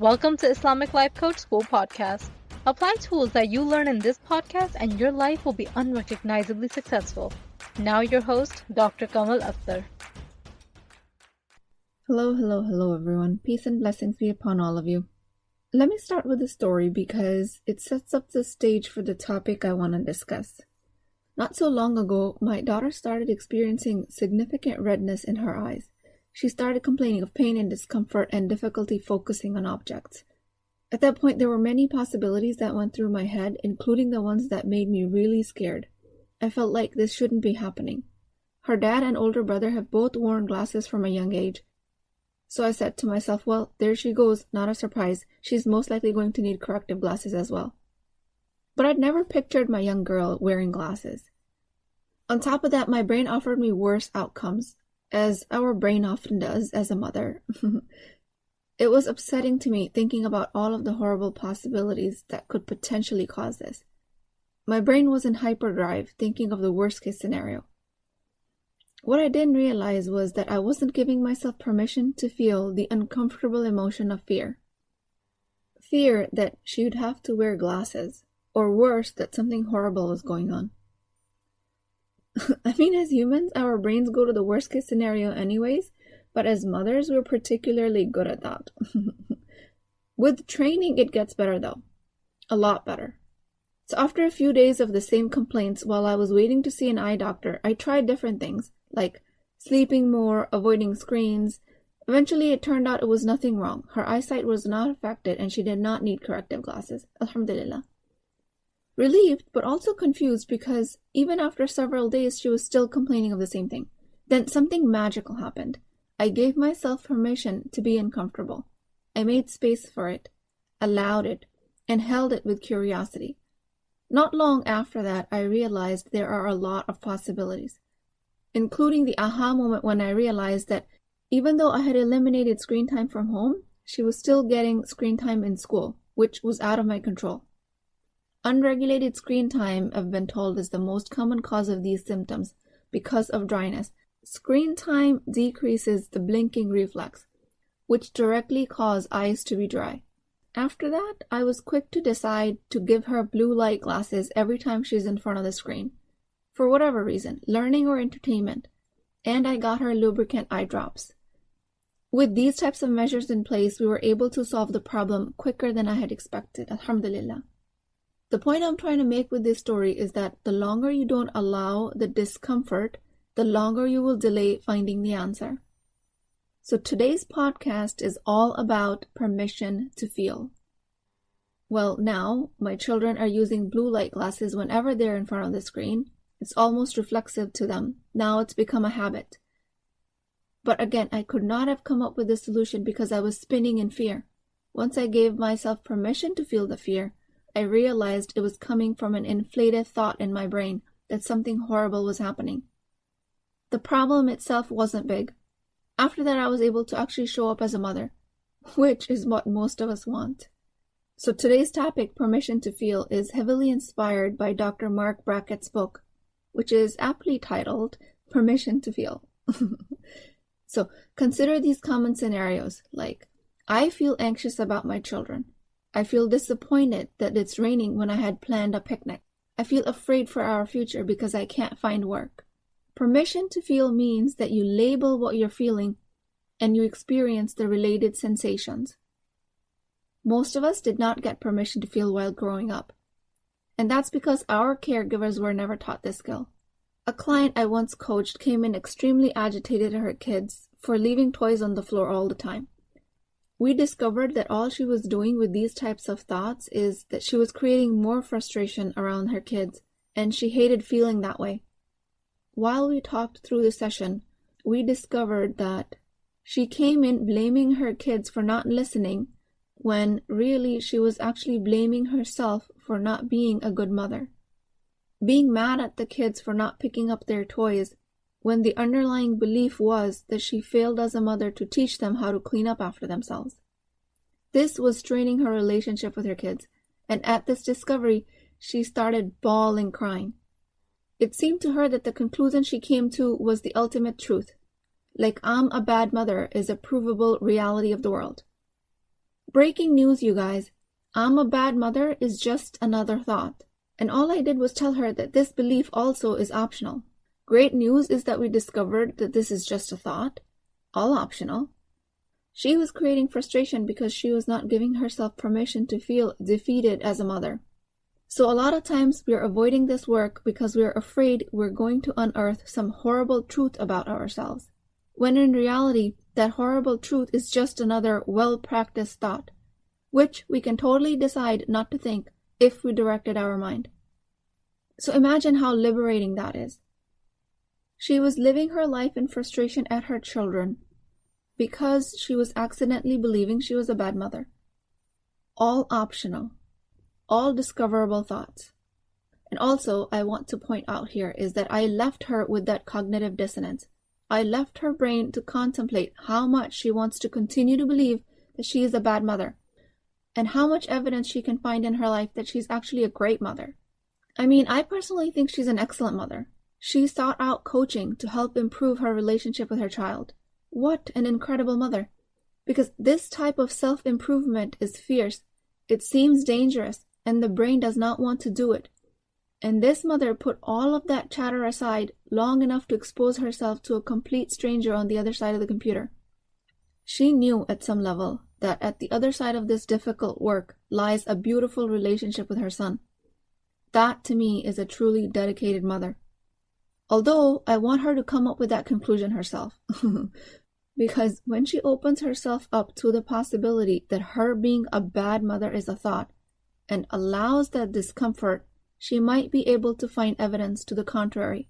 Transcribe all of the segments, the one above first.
Welcome to Islamic Life Coach School Podcast. Apply tools that you learn in this podcast and your life will be unrecognizably successful. Now your host, Dr. Kamal Akhtar. Hello everyone. Peace and blessings be upon all of you. Let me start with a story because it sets up the stage for the topic I want to discuss. Not so long ago, my daughter started experiencing significant redness in her eyes. She started complaining of pain and discomfort and difficulty focusing on objects. At that point, there were many possibilities that went through my head, including the ones that made me really scared. I felt like this shouldn't be happening. Her dad and older brother have both worn glasses from a young age. So I said to myself, well, there she goes, not a surprise. She's most likely going to need corrective glasses as well. But I'd never pictured my young girl wearing glasses. On top of that, my brain offered me worse outcomes, as our brain often does as a mother. It was upsetting to me thinking about all of the horrible possibilities that could potentially cause this. My brain was in hyperdrive, thinking of the worst case scenario. What I didn't realize was that I wasn't giving myself permission to feel the uncomfortable emotion of fear. Fear that she would have to wear glasses, or worse, that something horrible was going on. I mean, as humans, our brains go to the worst case scenario anyways, but as mothers, we're particularly good at that. With training, it gets better though. A lot better. So after a few days of the same complaints while I was waiting to see an eye doctor, I tried different things, like sleeping more, avoiding screens. Eventually, it turned out it was nothing wrong. Her eyesight was not affected and she did not need corrective glasses. Alhamdulillah. Relieved, but also confused because even after several days, she was still complaining of the same thing. Then something magical happened. I gave myself permission to be uncomfortable. I made space for it, allowed it, and held it with curiosity. Not long after that, I realized there are a lot of possibilities, including the aha moment when I realized that even though I had eliminated screen time from home, she was still getting screen time in school, which was out of my control. Unregulated screen time, I've been told, is the most common cause of these symptoms because of dryness. Screen time decreases the blinking reflex, which directly causes eyes to be dry. After that, I was quick to decide to give her blue light glasses every time she's in front of the screen, for whatever reason, learning or entertainment, and I got her lubricant eye drops. With these types of measures in place, we were able to solve the problem quicker than I had expected, alhamdulillah. The point I'm trying to make with this story is that the longer you don't allow the discomfort, the longer you will delay finding the answer. So today's podcast is all about permission to feel. Well, now my children are using blue light glasses whenever they're in front of the screen. It's almost reflexive to them. Now it's become a habit. But again, I could not have come up with this solution because I was spinning in fear. Once I gave myself permission to feel the fear, I realized it was coming from an inflated thought in my brain that something horrible was happening. The problem itself wasn't big. After that, I was able to actually show up as a mother, which is what most of us want. So today's topic, permission to feel, is heavily inspired by Dr. Mark Brackett's book, which is aptly titled Permission to Feel. So consider these common scenarios like, I feel anxious about my children. I feel disappointed that it's raining when I had planned a picnic. I feel afraid for our future because I can't find work. Permission to feel means that you label what you're feeling and you experience the related sensations. Most of us did not get permission to feel while growing up. And that's because our caregivers were never taught this skill. A client I once coached came in extremely agitated at her kids for leaving toys on the floor all the time. We discovered that all she was doing with these types of thoughts is that she was creating more frustration around her kids, and she hated feeling that way. While we talked through the session, we discovered that she came in blaming her kids for not listening, when really she was actually blaming herself for not being a good mother. Being mad at the kids for not picking up their toys, when the underlying belief was that she failed as a mother to teach them how to clean up after themselves. This was straining her relationship with her kids, and at this discovery, she started bawling, crying. It seemed to her that the conclusion she came to was the ultimate truth. Like I'm a bad mother is a provable reality of the world. Breaking news, you guys. I'm a bad mother is just another thought. And all I did was tell her that this belief also is optional. Great news is that we discovered that this is just a thought, all optional. She was creating frustration because she was not giving herself permission to feel defeated as a mother. So a lot of times we're avoiding this work because we're afraid we're going to unearth some horrible truth about ourselves, when in reality, that horrible truth is just another well-practiced thought, which we can totally decide not to think if we directed our mind. So imagine how liberating that is. She was living her life in frustration at her children because she was accidentally believing she was a bad mother. All optional, all discoverable thoughts. And also, I want to point out here is that I left her with that cognitive dissonance. I left her brain to contemplate how much she wants to continue to believe that she is a bad mother, and how much evidence she can find in her life that she's actually a great mother. I mean, I personally think she's an excellent mother. She sought out coaching to help improve her relationship with her child. What an incredible mother. Because this type of self-improvement is fierce. It seems dangerous, and the brain does not want to do it. And this mother put all of that chatter aside long enough to expose herself to a complete stranger on the other side of the computer. She knew at some level that at the other side of this difficult work lies a beautiful relationship with her son. That, to me, is a truly dedicated mother. Although I want her to come up with that conclusion herself. Because when she opens herself up to the possibility that her being a bad mother is a thought, and allows that discomfort, she might be able to find evidence to the contrary.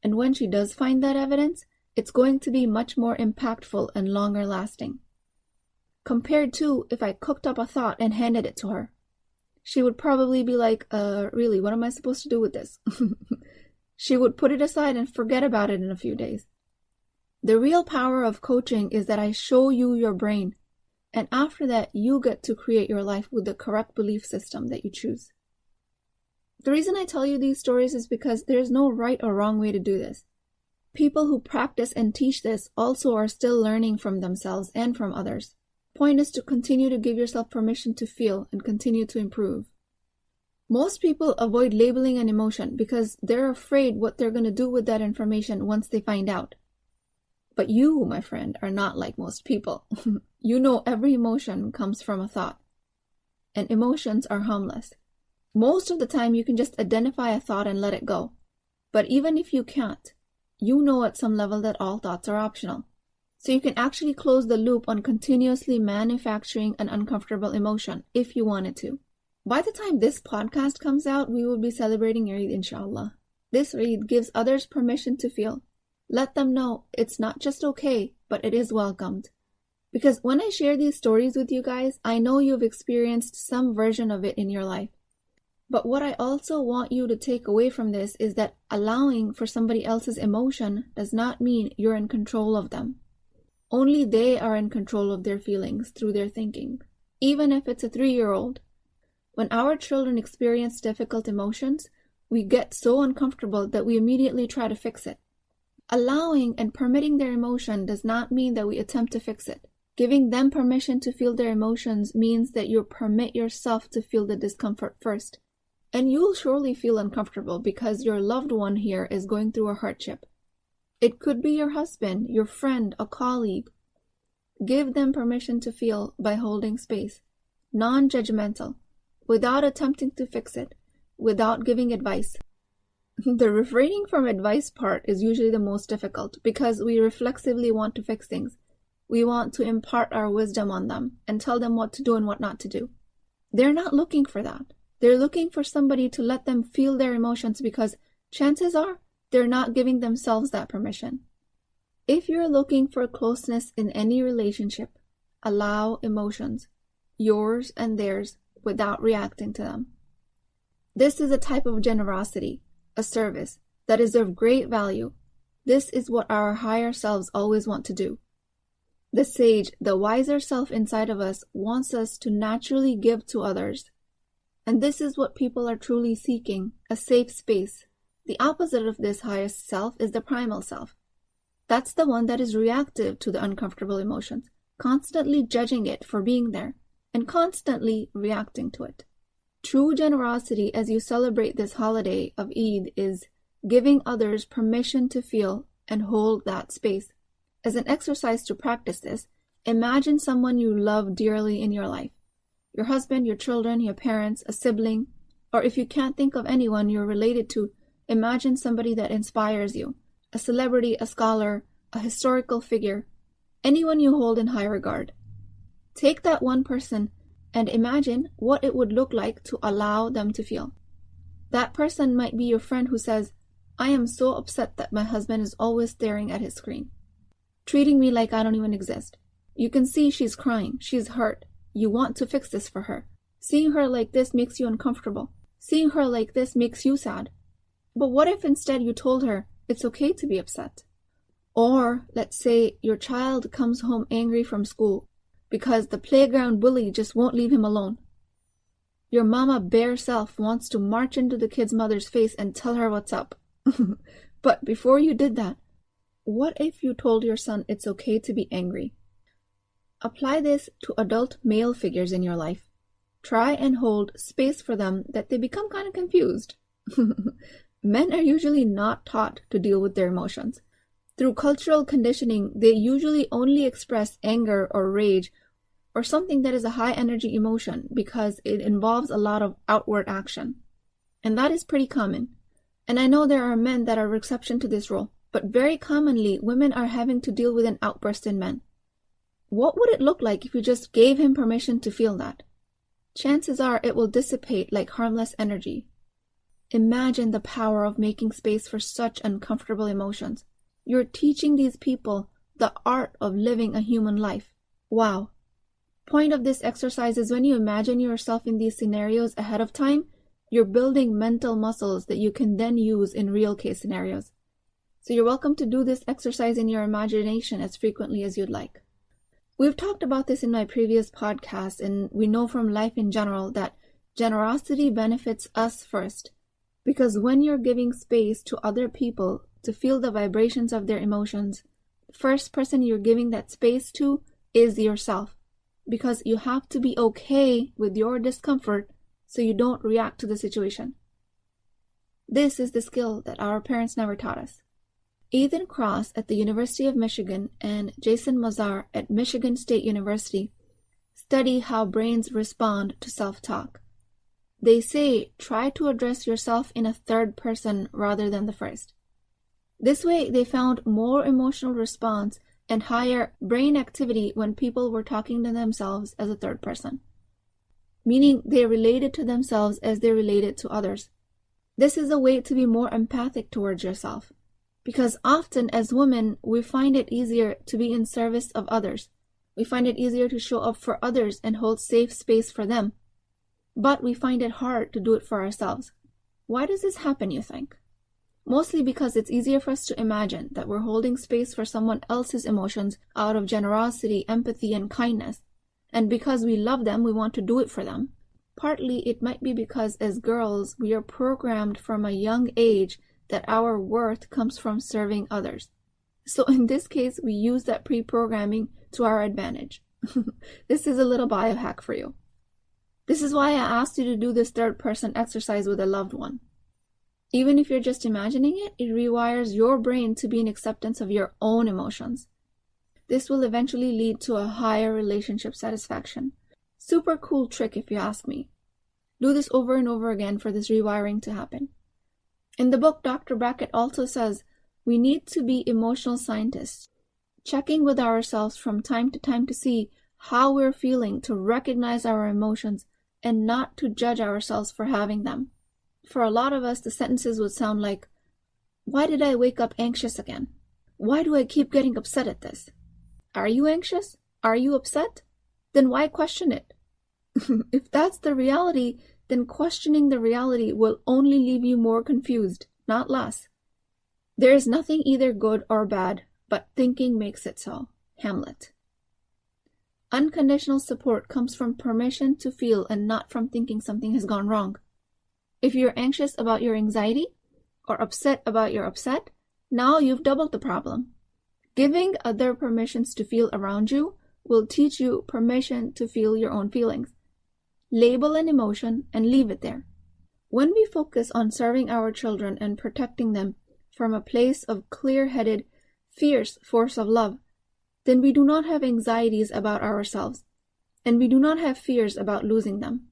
And when she does find that evidence, it's going to be much more impactful and longer lasting. Compared to if I cooked up a thought and handed it to her. She would probably be like, really, what am I supposed to do with this? She would put it aside and forget about it in a few days. The real power of coaching is that I show you your brain, and after that, you get to create your life with the correct belief system that you choose. The reason I tell you these stories is because there's no right or wrong way to do this. People who practice and teach this also are still learning from themselves and from others. Point is to continue to give yourself permission to feel and continue to improve. Most people avoid labeling an emotion because they're afraid what they're going to do with that information once they find out. But you, my friend, are not like most people. You know every emotion comes from a thought. And emotions are harmless. Most of the time you can just identify a thought and let it go. But even if you can't, you know at some level that all thoughts are optional. So you can actually close the loop on continuously manufacturing an uncomfortable emotion if you wanted to. By the time this podcast comes out, we will be celebrating Eid, inshallah. This Eid gives others permission to feel. Let them know it's not just okay, but it is welcomed. Because when I share these stories with you guys, I know you've experienced some version of it in your life. But what I also want you to take away from this is that allowing for somebody else's emotion does not mean you're in control of them. Only they are in control of their feelings through their thinking, even if it's a 3-year-old. When our children experience difficult emotions, we get so uncomfortable that we immediately try to fix it. Allowing and permitting their emotion does not mean that we attempt to fix it. Giving them permission to feel their emotions means that you permit yourself to feel the discomfort first. And you'll surely feel uncomfortable because your loved one here is going through a hardship. It could be your husband, your friend, a colleague. Give them permission to feel by holding space, non-judgmental, without attempting to fix it, without giving advice. The refraining from advice part is usually the most difficult because we reflexively want to fix things. We want to impart our wisdom on them and tell them what to do and what not to do. They're not looking for that. They're looking for somebody to let them feel their emotions because chances are they're not giving themselves that permission. If you're looking for closeness in any relationship, allow emotions, yours and theirs, without reacting to them. This is a type of generosity, a service, that is of great value. This is what our higher selves always want to do. The sage, the wiser self inside of us, wants us to naturally give to others. And this is what people are truly seeking, a safe space. The opposite of this highest self is the primal self. That's the one that is reactive to the uncomfortable emotions, constantly judging it for being there. and constantly reacting to it. True generosity as you celebrate this holiday of Eid is giving others permission to feel and hold that space. As an exercise to practice this, imagine someone you love dearly in your life. Your husband, your children, your parents, a sibling, or if you can't think of anyone you're related to, imagine somebody that inspires you, a celebrity, a scholar, a historical figure, anyone you hold in high regard. Take that one person and imagine what it would look like to allow them to feel. That person might be your friend who says, "I am so upset that my husband is always staring at his screen, treating me like I don't even exist. You can see she's crying, she's hurt. You want to fix this for her. Seeing her like this makes you uncomfortable. Seeing her like this makes you sad." But what if instead you told her it's okay to be upset? Or let's say your child comes home angry from school because the playground bully just won't leave him alone. Your mama bear self wants to march into the kid's mother's face and tell her what's up. But before you did that, what if you told your son it's okay to be angry? Apply this to adult male figures in your life. Try and hold space for them that they become kind of confused. Men are usually not taught to deal with their emotions. Through cultural conditioning, they usually only express anger or rage or something that is a high energy emotion because it involves a lot of outward action. And that is pretty common. And I know there are men that are exception to this rule, but very commonly women are having to deal with an outburst in men. What would it look like if you just gave him permission to feel that? Chances are it will dissipate like harmless energy. Imagine the power of making space for such uncomfortable emotions. You're teaching these people the art of living a human life. Wow. Point of this exercise is when you imagine yourself in these scenarios ahead of time, you're building mental muscles that you can then use in real case scenarios. So you're welcome to do this exercise in your imagination as frequently as you'd like. We've talked about this in my previous podcast, and we know from life in general that generosity benefits us first. Because when you're giving space to other people to feel the vibrations of their emotions, the first person you're giving that space to is yourself. Because you have to be okay with your discomfort so you don't react to the situation. This is the skill that our parents never taught us. Ethan Cross at the University of Michigan and Jason Mazar at Michigan State University study how brains respond to self-talk. They say try to address yourself in a third person rather than the first. This way, they found more emotional response and higher brain activity when people were talking to themselves as a third person, meaning they related to themselves as they related to others. This is a way to be more empathic towards yourself, because often as women, we find it easier to be in service of others. We find it easier to show up for others and hold safe space for them, but we find it hard to do it for ourselves. Why does this happen, you think? Mostly because it's easier for us to imagine that we're holding space for someone else's emotions out of generosity, empathy, and kindness. And because we love them, we want to do it for them. Partly, it might be because as girls, we are programmed from a young age that our worth comes from serving others. So in this case, we use that pre-programming to our advantage. This is a little biohack for you. This is why I asked you to do this third-person exercise with a loved one. Even if you're just imagining it, it rewires your brain to be in acceptance of your own emotions. This will eventually lead to a higher relationship satisfaction. Super cool trick if you ask me. Do this over and over again for this rewiring to happen. In the book, Dr. Brackett also says we need to be emotional scientists, checking with ourselves from time to time to see how we're feeling, to recognize our emotions, and not to judge ourselves for having them. For a lot of us, the sentences would sound like, why did I wake up anxious again? Why do I keep getting upset at this? Are you anxious? Are you upset? Then why question it? If that's the reality, then questioning the reality will only leave you more confused, not less. There is nothing either good or bad, but thinking makes it so. Hamlet. Unconditional support comes from permission to feel and not from thinking something has gone wrong. If you're anxious about your anxiety or upset about your upset, now you've doubled the problem. Giving other permissions to feel around you will teach you permission to feel your own feelings. Label an emotion and leave it there. When we focus on serving our children and protecting them from a place of clear-headed, fierce force of love, then we do not have anxieties about ourselves, and we do not have fears about losing them.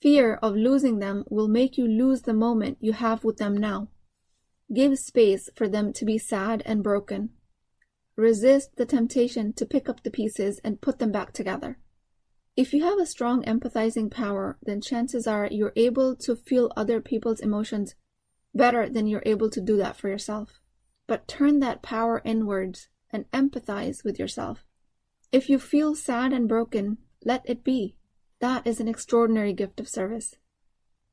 Fear of losing them will make you lose the moment you have with them now. Give space for them to be sad and broken. Resist the temptation to pick up the pieces and put them back together. If you have a strong empathizing power, then chances are you're able to feel other people's emotions better than you're able to do that for yourself. But turn that power inwards and empathize with yourself. If you feel sad and broken, let it be. That is an extraordinary gift of service.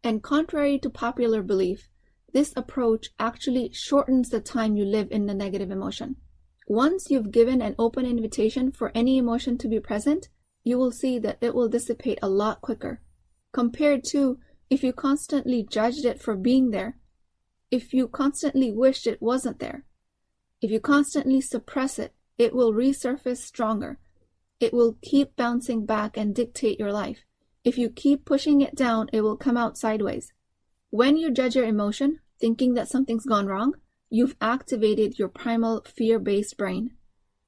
And contrary to popular belief, this approach actually shortens the time you live in the negative emotion. Once you've given an open invitation for any emotion to be present, you will see that it will dissipate a lot quicker, compared to if you constantly judged it for being there, if you constantly wished it wasn't there. If you constantly suppress it, it will resurface stronger. It will keep bouncing back and dictate your life. If you keep pushing it down, it will come out sideways. When you judge your emotion, thinking that something's gone wrong, you've activated your primal fear-based brain.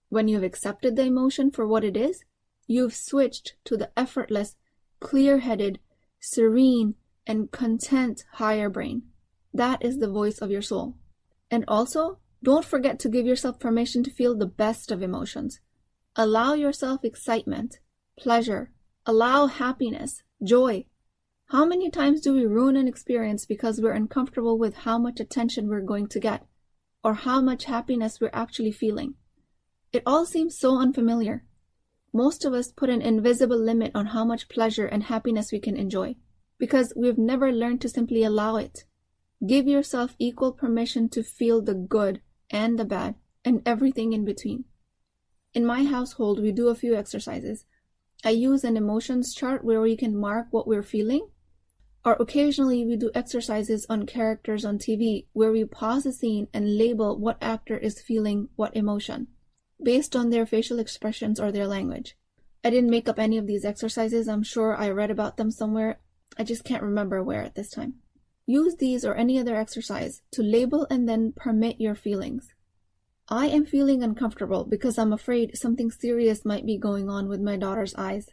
When you've accepted the emotion for what it is, you've switched to the effortless, clear-headed, serene, and content higher brain. That is the voice of your soul. And also, don't forget to give yourself permission to feel the best of emotions. Allow yourself excitement, pleasure, allow happiness, joy. How many times do we ruin an experience because we're uncomfortable with how much attention we're going to get, or how much happiness we're actually feeling? It all seems so unfamiliar. Most of us put an invisible limit on how much pleasure and happiness we can enjoy, because we've never learned to simply allow it. Give yourself equal permission to feel the good and the bad, and everything in between. In my household, we do a few exercises. I use an emotions chart where we can mark what we're feeling, or occasionally we do exercises on characters on TV where we pause a scene and label what actor is feeling what emotion, based on their facial expressions or their language. I didn't make up any of these exercises. I'm sure I read about them somewhere. I just can't remember where at this time. Use these or any other exercise to label and then permit your feelings. I am feeling uncomfortable because I'm afraid something serious might be going on with my daughter's eyes.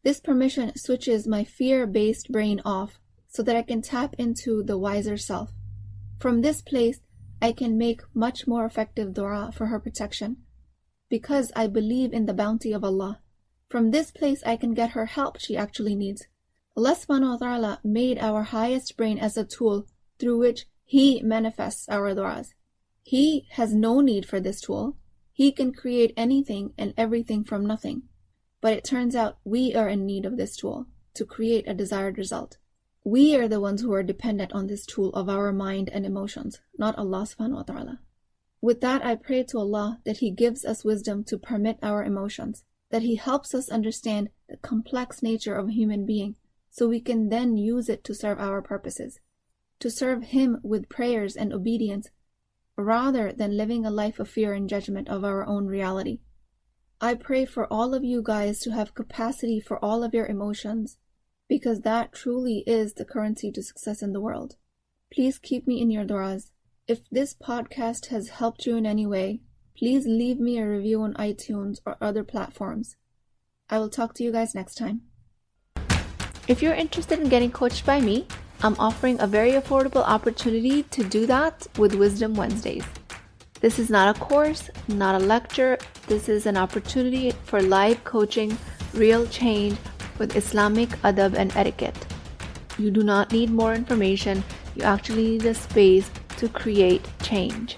This permission switches my fear-based brain off so that I can tap into the wiser self. From this place, I can make much more effective dua for her protection because I believe in the bounty of Allah. From this place, I can get her help she actually needs. Allah subhanahu wa ta'ala made our highest brain as a tool through which He manifests our du'as. He has no need for this tool. He can create anything and everything from nothing. But it turns out we are in need of this tool to create a desired result. We are the ones who are dependent on this tool of our mind and emotions, not Allah subhanahu wa ta'ala. With that, I pray to Allah that He gives us wisdom to permit our emotions, that He helps us understand the complex nature of a human being, so we can then use it to serve our purposes, to serve Him with prayers and obedience, rather than living a life of fear and judgment of our own reality. I pray for all of you guys to have capacity for all of your emotions, because that truly is the currency to success in the world. Please keep me in your du'as. If this podcast has helped you in any way, please leave me a review on iTunes or other platforms. I will talk to you guys next time. If you're interested in getting coached by me, I'm offering a very affordable opportunity to do that with Wisdom Wednesdays. This is not a course, not a lecture. This is an opportunity for live coaching, real change with Islamic adab and etiquette. You do not need more information. You actually need a space to create change.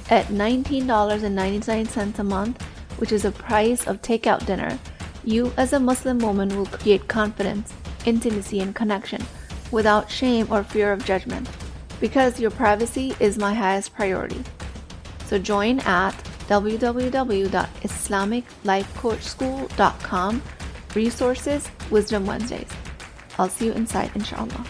At $19.99 a month, which is the price of takeout dinner, you as a Muslim woman will create confidence, intimacy, and connection without shame or fear of judgment, because your privacy is my highest priority. So join at www.islamiclifecoachschool.com, resources, Wisdom Wednesdays. I'll see you inside, inshallah.